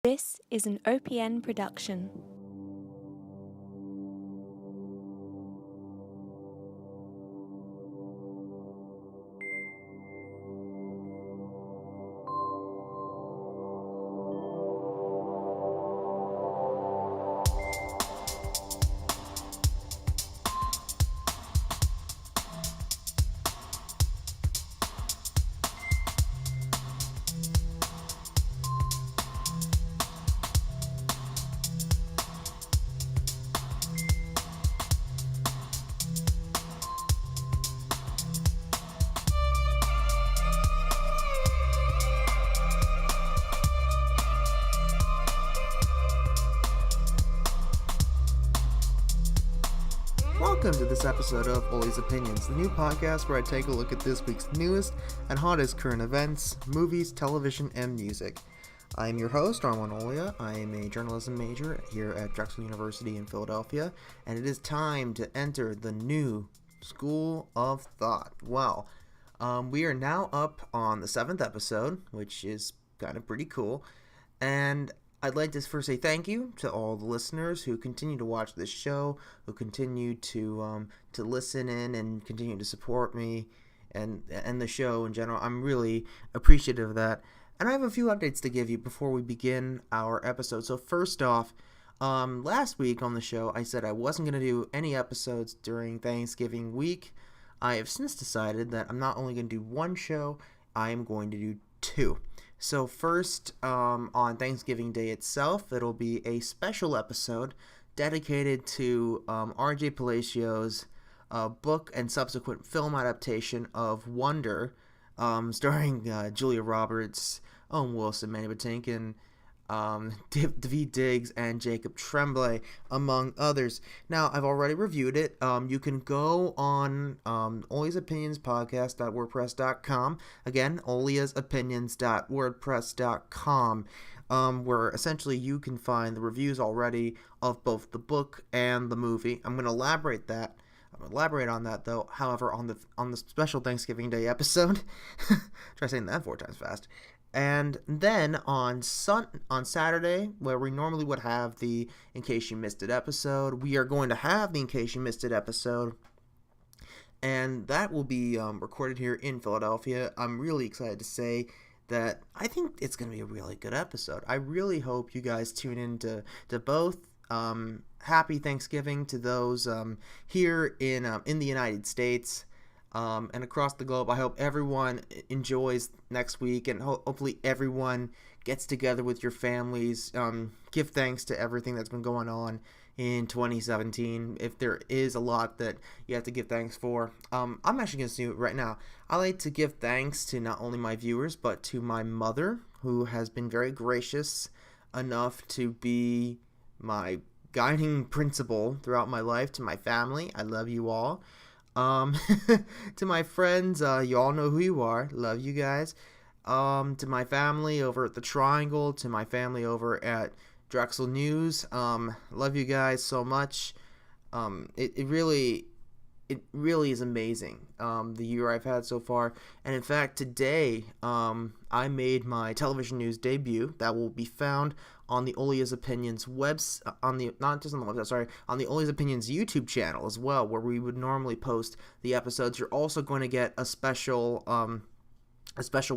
This is an OPN production. Welcome to this episode of Oli's Opinions, the new podcast where I take a look at this week's newest and hottest current events, movies, television, and music. I am your host, Armon Owlia. I am a journalism major here at Drexel University in Philadelphia, and it is time to enter the new School of Thought. Well, we are now up on the 7th episode, which is kind of pretty cool, and I'd like to first say thank you to all the listeners who continue to watch this show, who continue to listen in and continue to support me and the show in general. I'm really appreciative of that. And I have a few updates to give you before we begin our episode. So first off, last week on the show, I said I wasn't going to do any episodes during Thanksgiving week. I have since decided that I'm not only going to do one show, I am going to do two. So first, on Thanksgiving Day itself, it'll be a special episode dedicated to R.J. Palacio's book and subsequent film adaptation of Wonder, starring Julia Roberts, Owen Wilson, Mandy Patinkin, Daveed Diggs, and Jacob Tremblay, among others. Now, I've already reviewed it. You can go on oliasopinionspodcast.wordpress.com. Again, oliasopinions.wordpress.com, where essentially you can find the reviews already of both the book and the movie. I'm going to elaborate on that though. However, on the special Thanksgiving Day episode, try saying that 4 times fast. And then on Saturday, where we normally would have the In Case You Missed It episode, we are going to have the In Case You Missed It episode, and that will be recorded here in Philadelphia. I'm really excited to say that I think it's going to be a really good episode. I really hope you guys tune in to both. Happy Thanksgiving to those here in the United States. And across the globe. I hope everyone enjoys next week, and hopefully everyone gets together with your families. Give thanks to everything that's been going on in 2017. If there is a lot that you have to give thanks for, I'm actually going to do it right now. I like to give thanks to not only my viewers, but to my mother, who has been very gracious enough to be my guiding principle throughout my life, to my family. I love you all. To my friends, you all know who you are. Love you guys. To my family over at the Triangle, to my family over at Drexel News, love you guys so much. It really is amazing, the year I've had so far. And in fact, today, I made my television news debut that will be found on the Olia's Opinions on the Olia's Opinions YouTube channel as well, where we would normally post the episodes. You're also going to get a special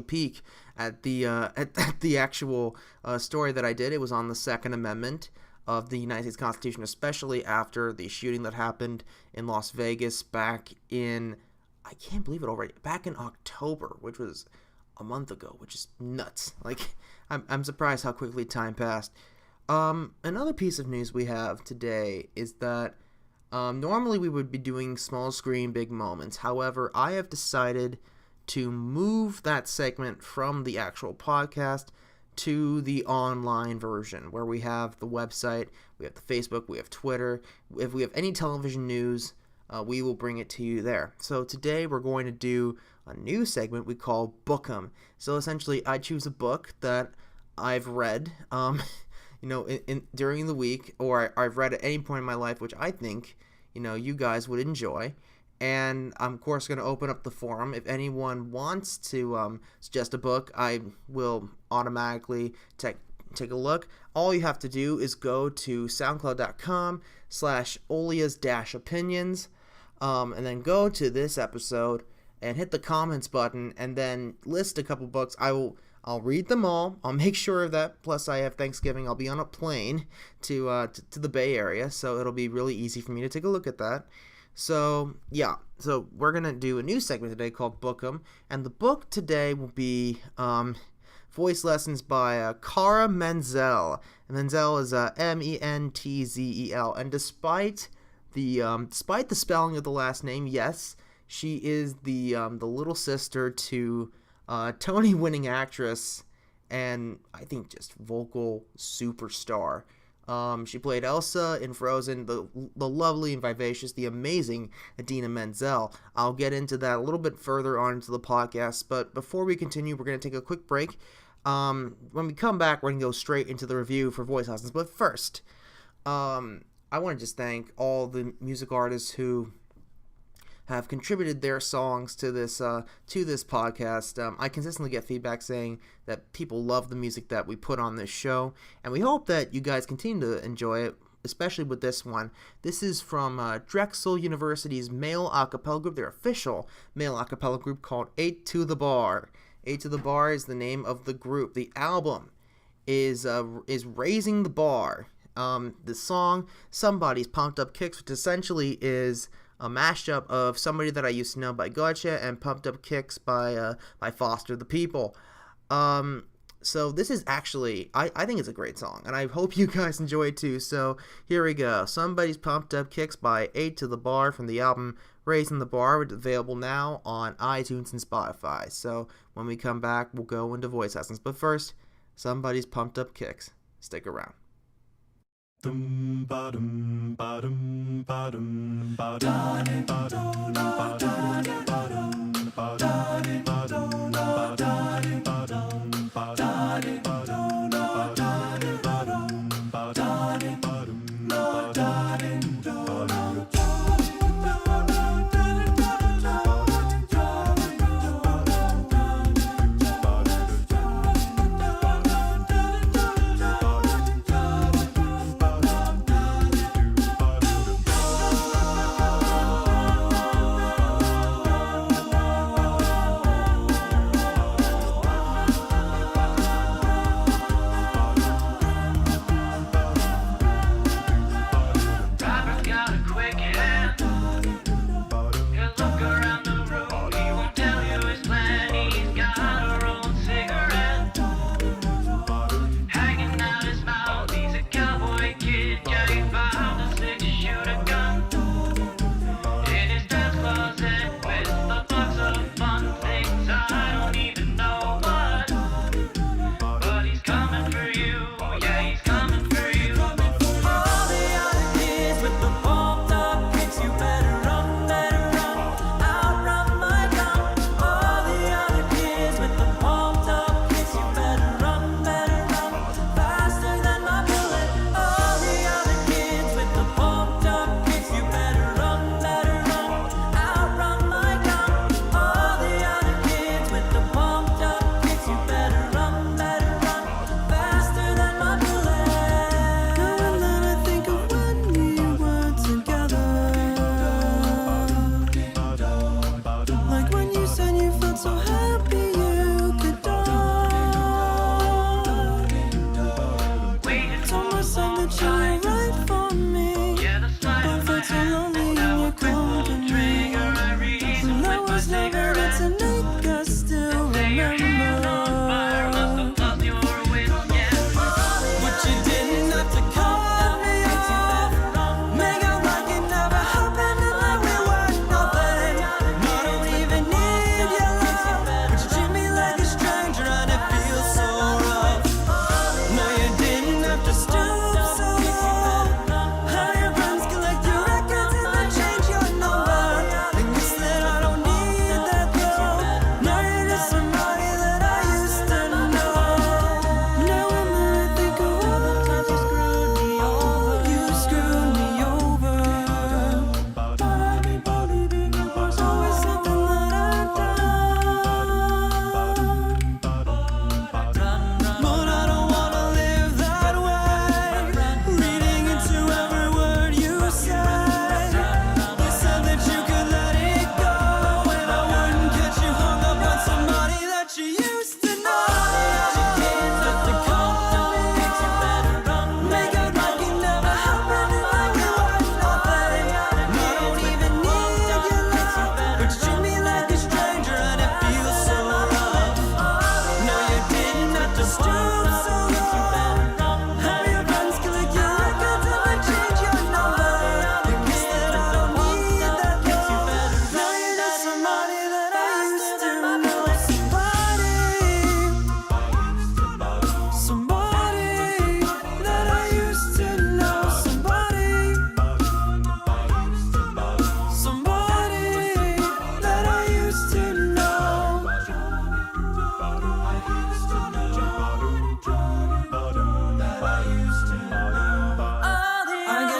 peek at the actual story that I did. It was on the Second Amendment of the United States Constitution, especially after the shooting that happened in Las Vegas back in, I can't believe it already, back in October, which was a month ago, which is nuts. Like, I'm surprised how quickly time passed. Another piece of news we have today is that normally we would be doing small screen, big moments. However, I have decided to move that segment from the actual podcast to the online version, where we have the website, we have the Facebook, we have Twitter. If we have any television news, we will bring it to you there. So today we're going to do a new segment we call Book 'em. So essentially, I choose a book that I've read, during the week, or I've read at any point in my life, which I think, you guys would enjoy. And I'm, of course, going to open up the forum. If anyone wants to suggest a book, I will automatically take a look, all you have to do is go to soundcloud.com/Olia's-opinions, and then go to this episode and hit the comments button, and then list a couple books. I'll read them all. I'll make sure of that. Plus, I have Thanksgiving. I'll be on a plane to the Bay Area, so it'll be really easy for me to take a look at that. So, yeah. So, we're going to do a new segment today called Book 'em. And the book today will be voice lessons by Cara Mentzel. And Mentzel is Mentzel. And despite the spelling of the last name, yes, she is the little sister to Tony-winning actress and I think just vocal superstar. She played Elsa in Frozen, the lovely and vivacious, the amazing Idina Menzel. I'll get into that a little bit further on into the podcast, but before we continue, we're going to take a quick break. When we come back, we're going to go straight into the review for voice lessons. But first, I want to just thank all the music artists who have contributed their songs to this podcast. I consistently get feedback saying that people love the music that we put on this show, and we hope that you guys continue to enjoy it, especially with this one. This is from Drexel University's male a cappella group, their official male a cappella group called 8 to the Bar. 8 to the Bar is the name of the group. The album is Raising the Bar. The song, Somebody's Pumped Up Kicks, which essentially is a mashup of Somebody That I Used to Know by Gotcha and Pumped Up Kicks by Foster the People. So this is actually, I think it's a great song, and I hope you guys enjoy it too. So here we go. Somebody's Pumped Up Kicks by 8 to the Bar from the album Raising the Bar, which is available now on iTunes and Spotify. So when we come back, we'll go into voice lessons. But first, Somebody's Pumped Up Kicks. Stick around. Dum ba dum ba dum ba dum ba dum ba dum ba dum ba dum ba dum ba dum ba dum ba dum ba dum ba dum ba dum ba dum ba dum ba dum.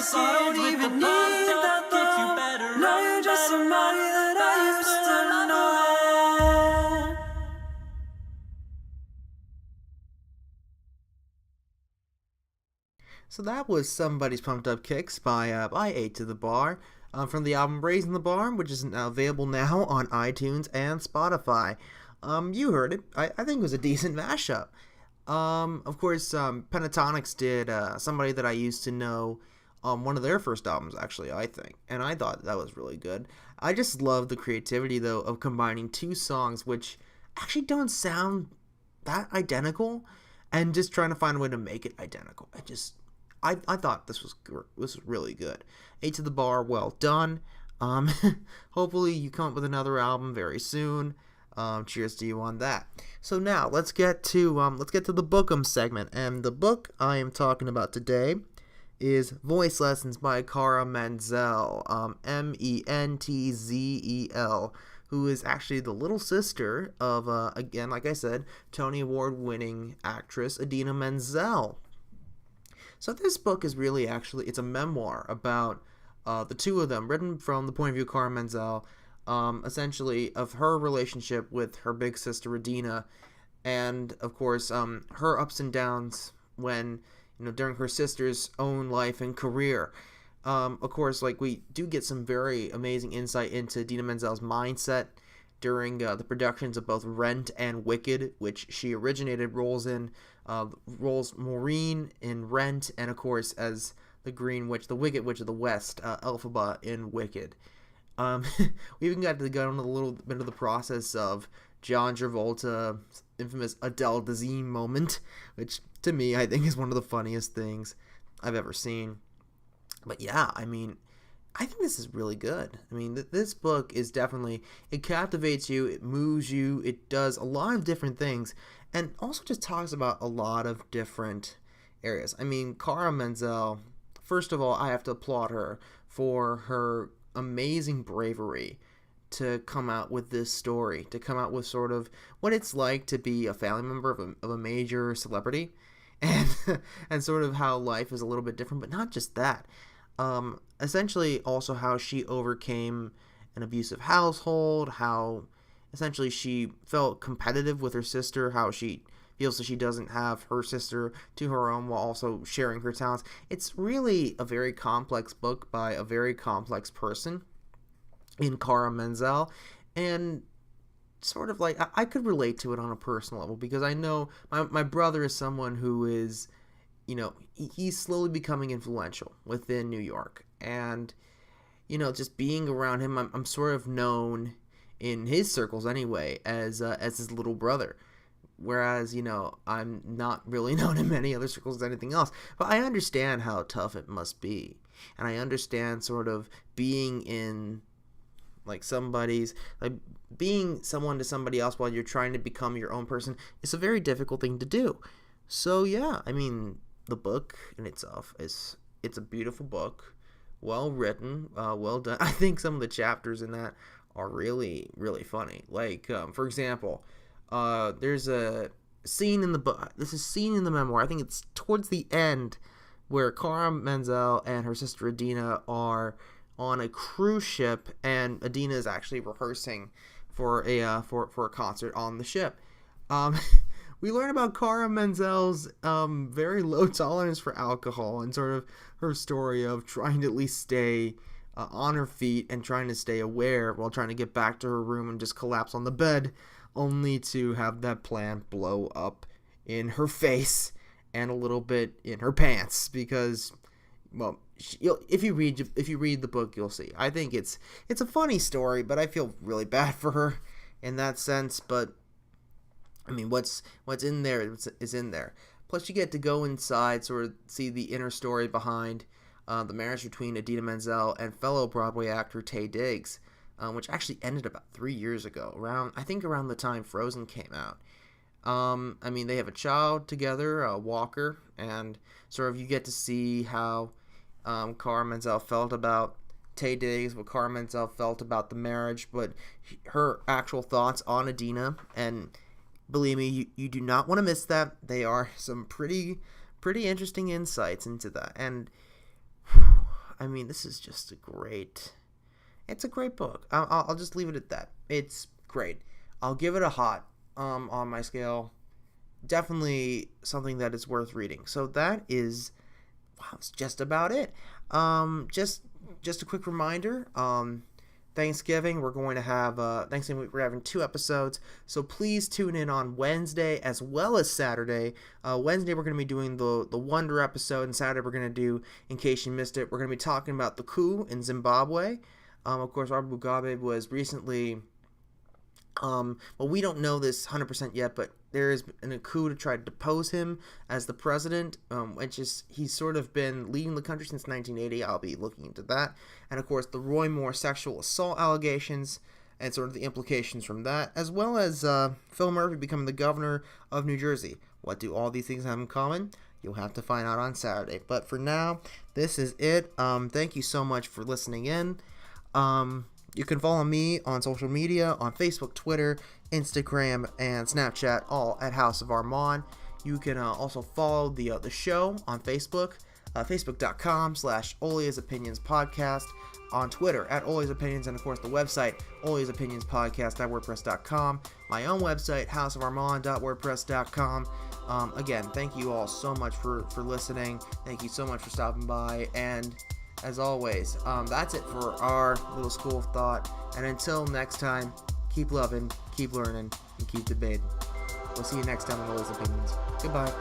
So I don't even need that love. Now you're just somebody that I used to know. So that was Somebody's Pumped Up Kicks by A to the Bar from the album Raising the Bar, which is now available now on iTunes and Spotify. You heard it. I think it was a decent mashup. Of course, Pentatonics did Somebody That I Used to Know on one of their first albums, actually, I think. And I thought that was really good. I just love the creativity, though, of combining two songs which actually don't sound that identical and just trying to find a way to make it identical. I thought this was really good. A to the Bar, well done. Hopefully you come up with another album very soon. Cheers to you on that. So now let's get to the Book'em segment, and the book I am talking about today is Voice Lessons by Cara Mentzel, Mentzel, who is actually the little sister of again, like I said, Tony Award winning actress Idina Menzel. So this book is really it's a memoir about the two of them, written from the point of view of Cara Mentzel, essentially of her relationship with her big sister Idina, and of course her ups and downs when, during her sister's own life and career. Of course, like, we do get some very amazing insight into Idina Menzel's mindset during the productions of both Rent and Wicked, which she originated roles Maureen in Rent, and of course as the Green Witch, the Wicked Witch of the West, Elphaba in Wicked. We even got to go into a little bit of the process of John Travolta's infamous Adele Dazeem moment, which to me I think is one of the funniest things I've ever seen. But yeah, I think this is really good. This book is definitely, it captivates you, it moves you, it does a lot of different things, and also just talks about a lot of different areas. Cara Mentzel, first of all, I have to applaud her for her amazing bravery to come out with this story, to come out with sort of what it's like to be a family member of a major celebrity, and and sort of how life is a little bit different, but not just that. Essentially also how she overcame an abusive household, how essentially she felt competitive with her sister, how she feels that she doesn't have her sister to her own while also sharing her talents. It's really a very complex book by a very complex person in Cara Mentzel, and sort of like I could relate to it on a personal level, because I know my brother is someone who is, he's slowly becoming influential within New York, and just being around him, I'm sort of known in his circles anyway as his little brother, whereas I'm not really known in many other circles as anything else. But I understand how tough it must be, and I understand sort of being in being someone to somebody else while you're trying to become your own person. It's a very difficult thing to do. So yeah, the book in itself it's a beautiful book, well written, well done. I think some of the chapters in that are really, really funny. For example, there's a scene in the book. This is a scene in the memoir. I think it's towards the end, where Cara Mentzel and her sister Idina are on a cruise ship, and Idina is actually rehearsing for a concert on the ship. We learn about Cara Mentzel's very low tolerance for alcohol, and sort of her story of trying to at least stay on her feet and trying to stay aware while trying to get back to her room and just collapse on the bed, only to have that plan blow up in her face and a little bit in her pants, because, well, if you read the book, you'll see. I think it's a funny story, but I feel really bad for her in that sense. But what's in there is in there. Plus, you get to go inside, sort of see the inner story behind the marriage between Idina Menzel and fellow Broadway actor Taye Diggs, which actually ended about 3 years ago, around the time Frozen came out. They have a child together, Walker, and sort of you get to see how Cara Mentzel felt about Taye Diggs, what Cara Mentzel felt about the marriage, but her actual thoughts on Idina. And believe me, you do not want to miss that. They are some pretty interesting insights into that. And I mean, this is just it's a great book. I'll just leave it at that. It's great. I'll give it a hot on my scale. Definitely something that is worth reading. So that is, wow, it's just about it. Just a quick reminder. Thanksgiving, we're going to have Thanksgiving. We're having 2 episodes, so please tune in on Wednesday as well as Saturday. Wednesday we're going to be doing the Wonder episode, and Saturday we're going to do, in case you missed it, we're going to be talking about the coup in Zimbabwe. Of course, Robert Mugabe was recently. Well, we don't know this 100% yet, but there has been a coup to try to depose him as the president, which is, he's sort of been leading the country since 1980. I'll be looking into that. And of course, the Roy Moore sexual assault allegations and sort of the implications from that, as well as Phil Murphy becoming the governor of New Jersey. What do all these things have in common? You'll have to find out on Saturday. But for now, this is it. Thank you so much for listening in. You can follow me on social media, on Facebook, Twitter, Instagram, and Snapchat, all at House of Armon. You can also follow the show on Facebook, facebook.com/Olia's Opinions Podcast, on Twitter at Olia's Opinions, and of course the website, Olia's Opinions Podcast.wordpress.com, my own website, houseofarmon.wordpress.com. Again, thank you all so much for listening. Thank you so much for stopping by, and as always, that's it for our little school of thought. And until next time, keep loving, keep learning, and keep debating. We'll see you next time on Olia's Opinions. Goodbye.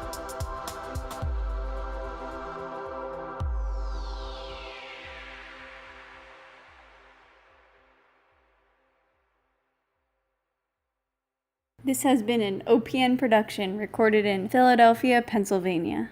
This has been an OPN production recorded in Philadelphia, Pennsylvania.